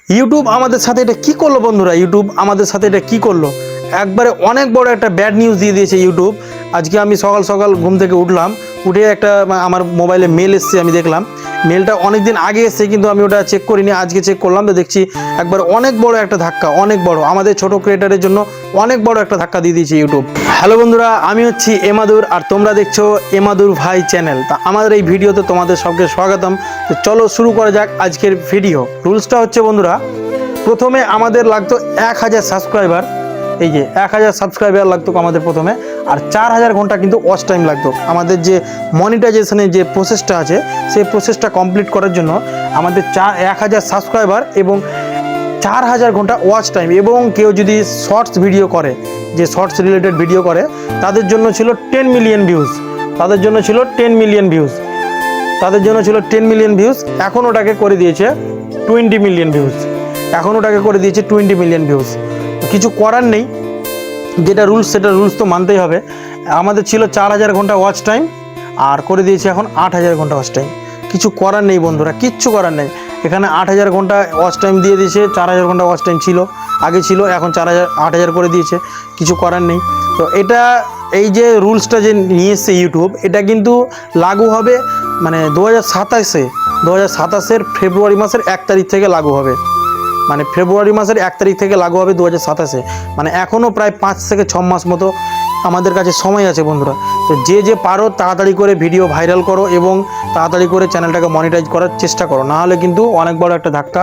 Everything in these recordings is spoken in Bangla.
ইউটিউব আমাদের সাথে এটা কি করলো বন্ধুরা? ইউটিউব আমাদের সাথে এটা কি করলো? একবারে অনেক বড় একটা ব্যাড নিউজ দিয়ে দিয়েছে ইউটিউব। আজকে আমি সকাল সকাল ঘুম থেকে উঠলাম, উঠে একটা আমার মোবাইলে মেল এসছে, আমি দেখলাম মেলটা অনেক দিন আগে এসছে কিন্তু আমি ওটা চেক করিনি। আজকে চেক করলাম তো দেখছি একবার অনেক বড় একটা ধাক্কা, অনেক বড়, আমাদের ছোট ক্রিয়েটারের জন্য অনেক বড় একটা ধাক্কা দিয়ে দিয়েছে ইউটিউব। হ্যালো বন্ধুরা, আমি হচ্ছি এমাদুর আর তোমরা দেখছো এমাদুর ভাই চ্যানেল। তা আমাদের এই ভিডিওতে তোমাদের সবকে স্বাগতম। তো চলো শুরু করা যাক আজকের ভিডিও। রুলসটা হচ্ছে বন্ধুরা, প্রথমে আমাদের লাগতো 1000 সাবস্ক্রাইবার, এই যে 1000 সাবস্ক্রাইবার লাগতো আমাদের প্রথমে, আর 4000 ঘন্টা কিন্তু ওয়াচ টাইম লাগতো। আমাদের যে মনিটাইজেশনের যে প্রসেসটা আছে সেই প্রসেসটা কমপ্লিট করার জন্য আমাদের 1000 সাবস্ক্রাইবার এবং 4000 ঘন্টা ওয়াচ টাইম, এবং কেউ যদি শর্টস ভিডিও করে, যে শর্টস রিলেটেড ভিডিও করে, তাদের জন্য ছিল 10 মিলিয়ন ভিউজ, তাদের জন্য ছিল 10 মিলিয়ন ভিউজ, তাদের জন্য ছিল 10 মিলিয়ন ভিউজ। এখন ওটাকে করে দিয়েছে 20 মিলিয়ন ভিউজ, এখন ওটাকে করে দিয়েছে 20 মিলিয়ন ভিউজ। কিছু করার নেই, যেটা রুলস সেটা রুলস তো মানতেই হবে। আমাদের ছিল 4000 ঘন্টা ওয়াচ টাইম, আর করে দিয়েছে এখন 8000 ঘন্টা ওয়াচ টাইম। কিছু করার নেই বন্ধুরা, কিচ্ছু করার নেই। এখানে 8000 ঘন্টা ওয়াচ টাইম দিয়ে দিয়েছে, 4000 ঘন্টা ওয়াচ টাইম ছিল, আগে ছিল, এখন 8000 করে দিয়েছে, কিছু করার নেই। তো এটা, এই যে রুলসটা যে নিয়ে এসছে ইউটিউব, এটা কিন্তু লাগু হবে মানে 2027-এর ফেব্রুয়ারি মাসের 1 তারিখ থেকে লাগু হবে। মানে ফেব্রুয়ারি মাসের 1 তারিখ থেকে লাগু হবে 2027-এ। মানে এখনও প্রায় 5 থেকে 6 মাস মতো আমাদের কাছে সময় আছে বন্ধুরা। তো যে পারো তাড়াতাড়ি করে ভিডিও ভাইরাল করো এবং তাড়াতাড়ি করে চ্যানেলটাকে মনিটাইজ করার চেষ্টা করো, নাহলে কিন্তু অনেক বড় একটা ধাক্কা।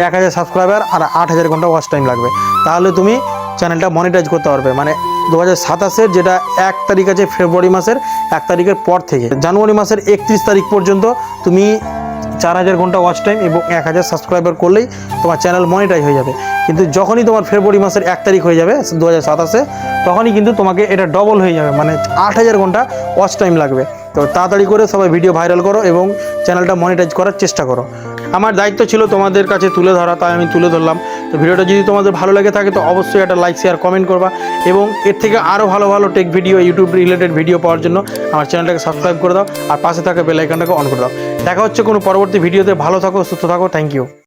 1000 সাবস্ক্রাইবার আর 8000 ঘন্টা ওয়াচ টাইম লাগবে, তাহলে তুমি চ্যানেলটা মনিটাইজ করতে পারবে। মানে 2027-এর যেটা 1 তারিখ আছে, ফেব্রুয়ারি মাসের 1 তারিখের পর থেকে জানুয়ারি মাসের 31 তারিখ পর্যন্ত তুমি 4000 ঘন্টা ওয়াচ টাইম এবং 1000 সাবস্ক্রাইবার করলেই তোমার চ্যানেল মনিটাইজ হয়ে যাবে। কিন্তু যখনই তোমার ফেব্রুয়ারি মাসের 1 তারিখ হয়ে যাবে 2027-এ, তখনই কিন্তু তোমাকে এটা ডবল হয়ে যাবে, মানে 8000 ঘন্টা ওয়াচ টাইম লাগবে। তো তাড়াতাড়ি করে সবাই ভিডিও ভাইরাল করো এবং চ্যানেলটা মনিটাইজ করার চেষ্টা করো। আমার দায়িত্ব ছিল তোমাদের কাছে তুলে ধরা, তাই আমি তুলে ধরলাম। তো ভিডিওটা যদি তোমাদের ভালো লেগে থাকে তো অবশ্যই একটা লাইক, শেয়ার, কমেন্ট করবা, এবং এর থেকে আরও ভালো ভালো tech video, YouTube related video পাওয়ার জন্য আমার চ্যানেলটাকে সাবস্ক্রাইব করে দাও আর পাশে থাকা বেল আইকনটাকে অন করে দাও। দেখা হচ্ছে কোনো পরবর্তী ভিডিওতে। ভালো থাকো, সুস্থ থাকো, থ্যাংক ইউ।